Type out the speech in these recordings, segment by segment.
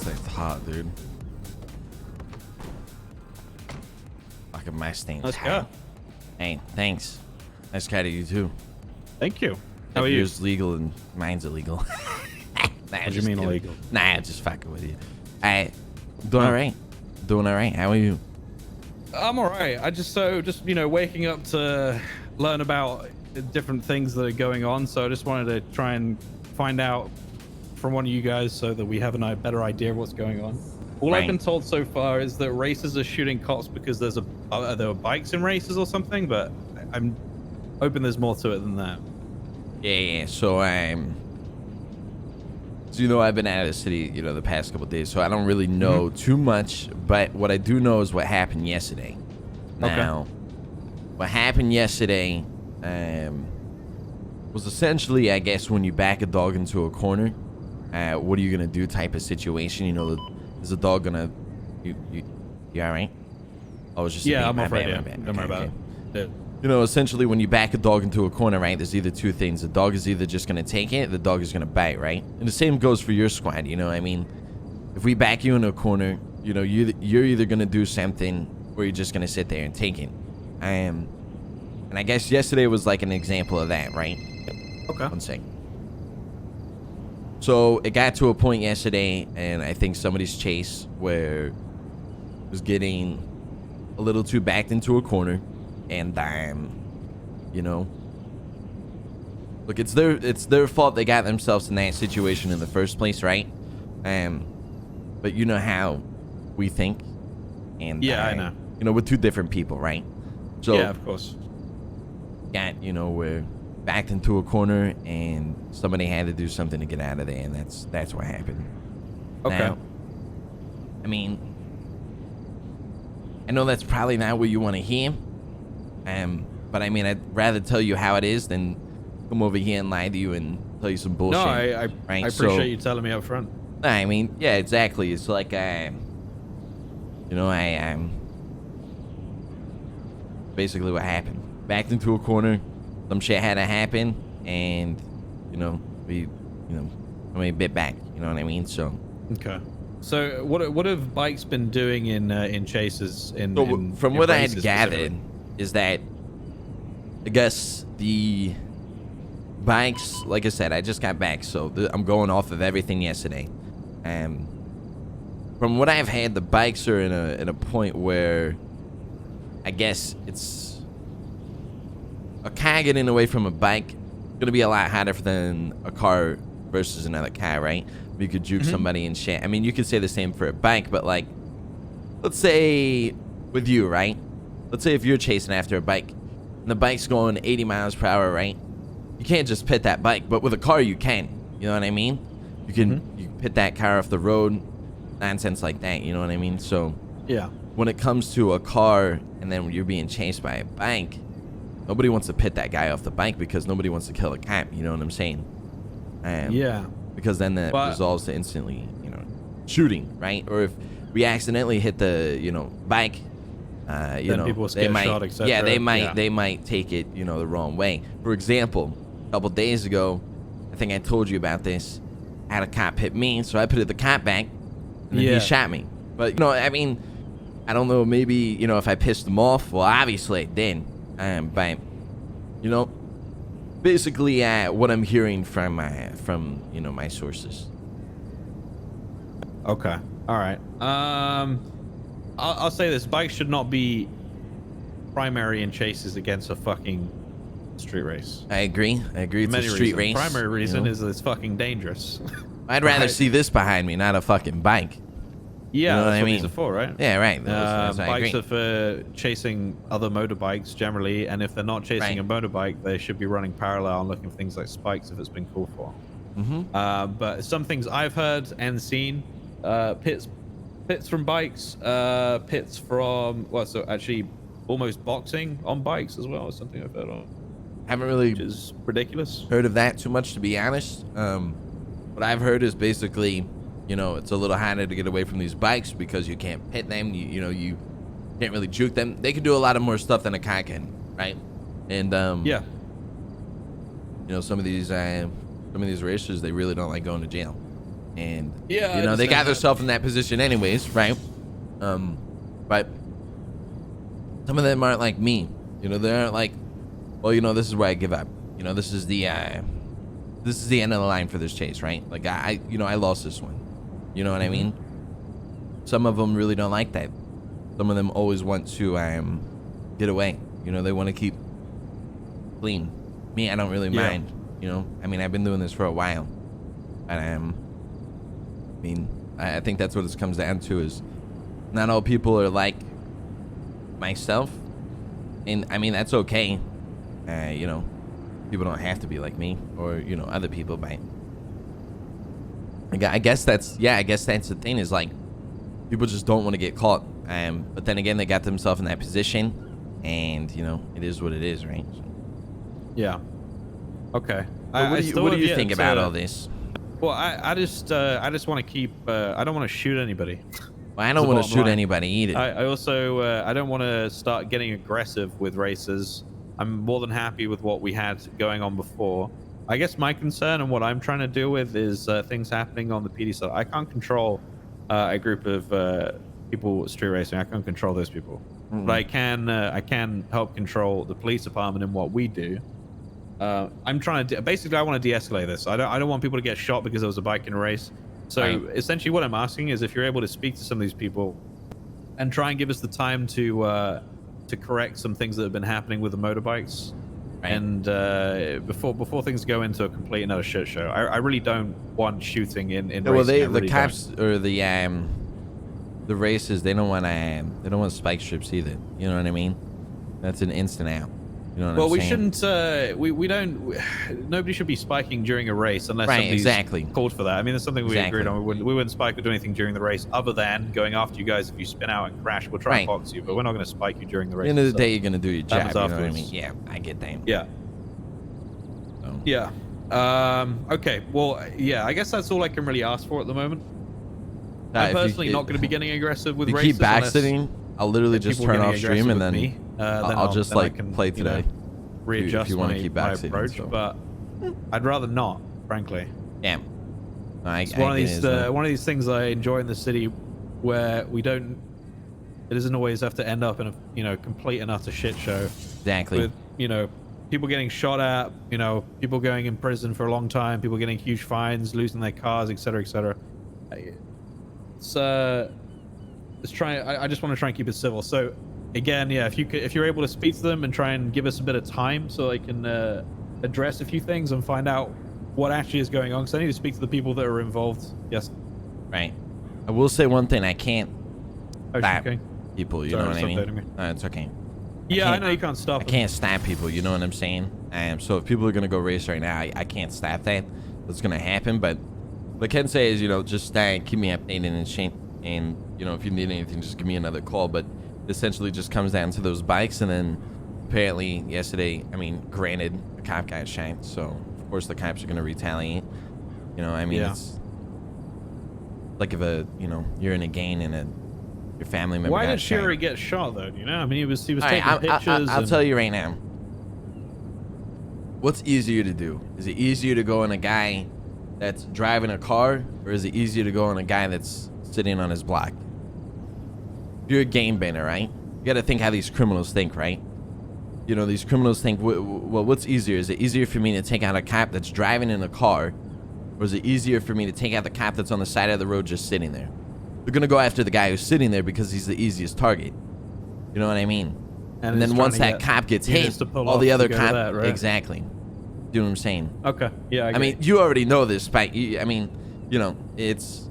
Mustang's hot, dude. Fucking Mustang's Let's hot. go. Hey, thanks. Nice car to you too. Thank you. How are you? Yours legal and mine's illegal. Nah, What do you mean illegal? Nah, just fucking with you. Alright, doing all right. Doing all right. How are you? I'm all right. I just waking up to learn about different things that are going on. So I just wanted to try and find out from one of you guys so that we have a better idea of what's going on. All I've been told so far is that racers are shooting cops because there were bikes in races or something, but I'm hoping there's more to it than that. Yeah. So so I've been out of the city, the past couple of days, so I don't really know too much. But what I do know is what happened yesterday. Now, what happened yesterday was essentially, I guess, when you back a dog into a corner, what are you gonna do? Type of situation. Is a dog gonna? You all right? I was just I'm afraid. Don't worry about it. Essentially when you back a dog into a corner, right, there's either two things. The dog is either just going to take it, the dog is going to bite, right? And the same goes for your squad, I mean, if we back you in a corner, you're either going to do something or you're just going to sit there and take it. And I guess yesterday was like an example of that, right? Okay. One second. So it got to a point yesterday, and I think somebody's chase where it was getting a little too backed into a corner. And look, it's their fault they got themselves in that situation in the first place, right? But you know how we think, and I know. we're two different people, right? So yeah, of course. We're backed into a corner, and somebody had to do something to get out of there, and that's what happened. Okay. Now, I mean, I know that's probably not what you want to hear. But I mean, I'd rather tell you how it is than come over here and lie to you and tell you some bullshit. No, I right? appreciate you telling me up front. I mean, yeah, exactly. It's like basically what happened. Backed into a corner, some shit had to happen, and somebody bit back. You know what I mean? So. Okay. So what have bikes been doing in chases from what I had gathered is that I guess the bikes, like I said, I just got back, so I'm going off of everything yesterday. From what I've had, the bikes are in a point where I guess it's a car getting away from a bike gonna be a lot harder than a car versus another car, right? You could juke somebody and shit. I mean, you could say the same for a bike, but like, let's say with you, right? Let's say if you're chasing after a bike and the bike's going 80 miles per hour, right? You can't just pit that bike, but with a car you can. You know what I mean? You can pit that car off the road, nonsense like that. You know what I mean? So yeah, when it comes to a car and then when you're being chased by a bike, nobody wants to pit that guy off the bike because nobody wants to kill a cop. You know what I'm saying? Yeah. Because then that resolves to instantly, shooting, right? Or if we accidentally hit the, bike, people they might, shot, etc. they might take it, the wrong way. For example, a couple days ago, I think I told you about this. I had a cop hit me, so I put the cop back, and then he shot me. But I mean, I don't know. Maybe if I pissed him off. Well, obviously I did. But basically, what I'm hearing from my sources. Okay. All right. I'll say this: bikes should not be primary in chases against a fucking street race. I agree. It's a street race. The primary reason is that it's fucking dangerous. I'd rather see this behind me, not a fucking bike. Yeah, that's what I mean. these are for, right? Yeah, right. Bikes are for chasing other motorbikes generally, and if they're not chasing a motorbike, they should be running parallel and looking for things like spikes if it's been called for. But some things I've heard and seen, pits from bikes, pits from so actually almost boxing on bikes as well is something I've heard of. Haven't really Which is ridiculous. heard of that too much, to be honest. What I've heard is basically, it's a little harder to get away from these bikes because you can't hit them. You can't really juke them. They can do a lot of more stuff than a car can, right? And some of these racers, they really don't like going to jail. And Yeah, you I know, they got understand that. themselves in that position anyways, right? But some of them aren't like me. You know, they aren't like, well, you know, this is where I give up. You know, this is the end of the line for this chase, right? Like you know, I lost this one. You know what I mean? Some of them really don't like that. Some of them always want to get away. You know, they want to keep clean. Me, I don't really mind. You know, I mean, I've been doing this for a while, and I mean, I think that's what it comes down to, is not all people are like myself, and I mean, that's okay. You know, people don't have to be like me or, you know, other people, but I guess that's the thing, is like, people just don't want to get caught. But then again, they got themselves in that position, and you know, it is what it is, right? So. Yeah. Okay. What do you think about all this? Well, I just want to keep. I don't want to shoot anybody. Well, I don't want to shoot anybody either. I also I don't want to start getting aggressive with races. I'm more than happy with what we had going on before. I guess my concern and what I'm trying to deal with is things happening on the PD side. I can't control a group of people street racing. I can't control those people, but I can help control the police department in what we do. I'm trying to basically, I want to de-escalate this. I don't want people to get shot because there was a bike in a race. So essentially, what I'm asking is if you're able to speak to some of these people and try and give us the time to correct some things that have been happening with the motorbikes, and before things go into a complete and utter shit show. I really don't want shooting in well, racing. the cops or the races, they don't want spike strips either. You know what I mean? That's an instant out. You know what I'm saying? Shouldn't. We don't. Nobody should be spiking during a race unless somebody's called for that. I mean, that's something we agreed on. We wouldn't spike or do anything during the race, other than going after you guys if you spin out and crash. We'll try and box you, but we're not going to spike you during the race. At the end of the day, you're going to do your job. You know what I mean? Yeah, I get that. Yeah. So. Yeah. Okay. Well, yeah. I guess that's all I can really ask for at the moment. I'm personally not going to be getting aggressive with races. Keep backseating. I'll literally just turn off stream and then I'll just like play today. Readjust if you want my, to keep my backseating, approach, but I'd rather not, frankly. Yeah. It's one of these things I enjoy in the city, where it doesn't always have to end up in a complete and utter shit show. Exactly. With people getting shot at, people going in prison for a long time, people getting huge fines, losing their cars, etc., etc. I just want to try and keep it civil. So again, yeah, if you're able to speak to them and try and give us a bit of time so I can address a few things and find out what actually is going on, because I need to speak to the people that are involved. Yes. Right. I will say one thing. I can't stop people. You know what I mean? It's okay. Yeah, I know you can't stop. I can't stop people. You know what I'm saying? So if people are gonna go race right now, I can't stop that. That's gonna happen. But what I can say is, just keep me updated and shit. And if you need anything, just give me another call. But essentially, just comes down to those bikes. And then apparently yesterday, granted, a cop got shot, so of course the cops are gonna retaliate. It's like if you're in a gang and your family member. Why did Sherry get shot though? He was taking pictures. I'll tell you right now. What's easier to do? Is it easier to go on a guy that's driving a car, or is it easier to go on a guy that's sitting on his block? If you're a game banner, right? You got to think how these criminals think, right? These criminals think, well, what's easier? Is it easier for me to take out a cop that's driving in a car, or is it easier for me to take out the cop that's on the side of the road just sitting there? They're going to go after the guy who's sitting there because he's the easiest target. You know what I mean? And then once that cop gets hit, all the other cops... Right? Exactly. You know what I'm saying? Okay. Yeah, I mean, you already know this, Spike. It's...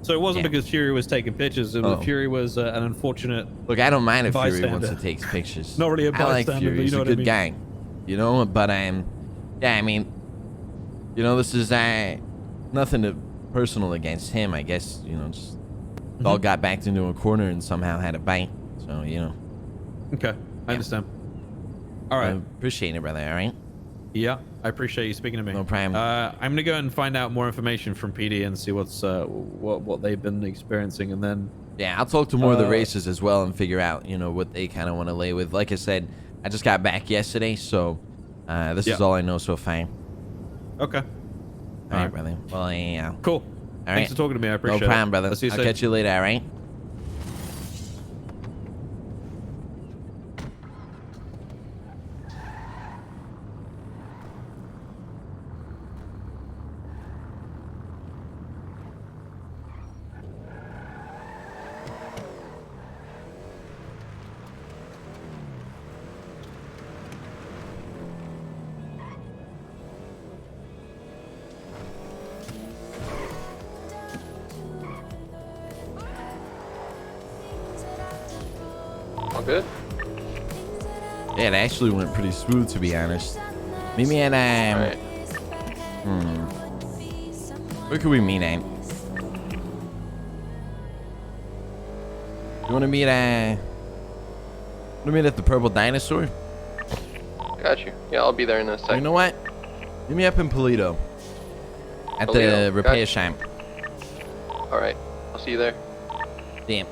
So it wasn't because Fury was taking pictures. Fury was an unfortunate... Look, I don't mind if Fury wants to take pictures. Not really a bystander, I like Fury. He's a good guy. But this is nothing personal against him, I guess. Just all got backed into a corner and somehow had a bite. So, Okay, I understand. All right. I appreciate it, brother, all right? Yeah, I appreciate you speaking to me. No problem. I'm going to go and find out more information from PD and see what they've been experiencing, and then... Yeah, I'll talk to more of the races as well and figure out, what they kind of want to lay with. Like I said, I just got back yesterday, so this is all I know so far. Okay. All right, brother. Well, yeah. Cool. right. Thanks for talking to me. I appreciate it. No problem, brother. I'll see you I'll soon. catch you later, all right? All good? Yeah, it actually went pretty smooth, to be honest. Meet me at, Alright. Where could we meet at? You wanna meet at the Purple Dinosaur? Got you. Yeah, I'll be there in a You second. know what? Meet me up in Polito. At Polito, the repair gotcha. shop. Alright. I'll see you there. Damn.